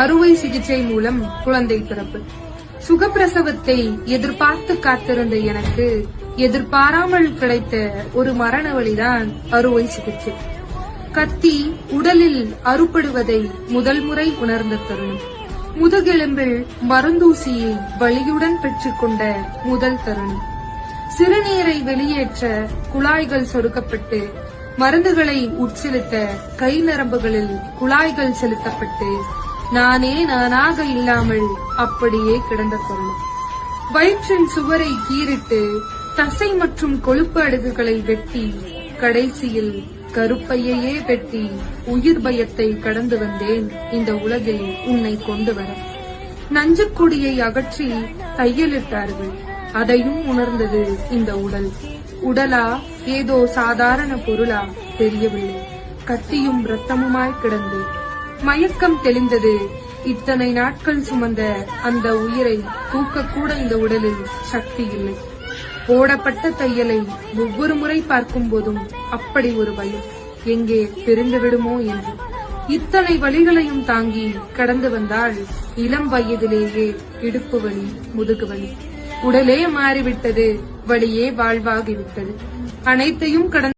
அறுவை சிகிச்சை மூலம் குழந்தை பிறப்பு. சுகப்பிரசவத்தை எதிர்பார்த்து காத்திருந்த எனக்கு எதிர்பாராமல் கிடைத்த ஒரு மரண வழிதான் அறுவை சிகிச்சை. கத்தி உடலில் அறுபடுவதை முதல் முறை உணர்ந்த தருணம். முதுகெலும்பில் மருந்தூசியை வலியுடன் பெற்றுக்கொண்ட முதல் தருணம். சிறுநீரை வெளியேற்ற குழாய்கள் சொருக்கப்பட்டு மருந்துகளை உட்செலுத்த கை நரம்புகளில் குழாய்கள் செலுத்தப்பட்டு நானே நானாக இல்லாமல் அப்படியே கிடந்த தருணம். வயிற்றின் சுவரை கீறிட்டு தசை மற்றும் கொழுப்பு அடுக்குகளை வெட்டி கடைசியில் கருப்பையையே வெட்டி உயிர் பயத்தை கடந்து வந்தேன் இந்த உலகில் உன்னை கொண்டு வர. நஞ்சுக்கொடியை அகற்றி தையலிட்டார்கள். அதையும் உணர்ந்தது இந்த உடல். உடலா ஏதோ சாதாரண பொருளா தெரியவில்லை. கத்தியும் ரத்தமுமாய் கிடந்து மயக்கம் தெளிந்தது. இத்தனை நாட்கள் சுமந்த அந்த உயிரை தூக்கக்கூட இந்த உடலில் சக்தி இல்லை. போடப்பட்ட தையலை ஒவ்வொரு முறை பார்க்கும் போதும் அப்படி ஒரு பயம், எங்கே பிரிந்து விடுமோ என்று. இத்தனை வலிகளையும் தாங்கி கடந்து வந்தால் இளம் வயதிலேயே இடுப்பு வலி, முதுகு வலி. உடலே மாறிவிட்டது, வலியே வாழ்வாகிவிட்டது. அனைத்தையும் கடந்து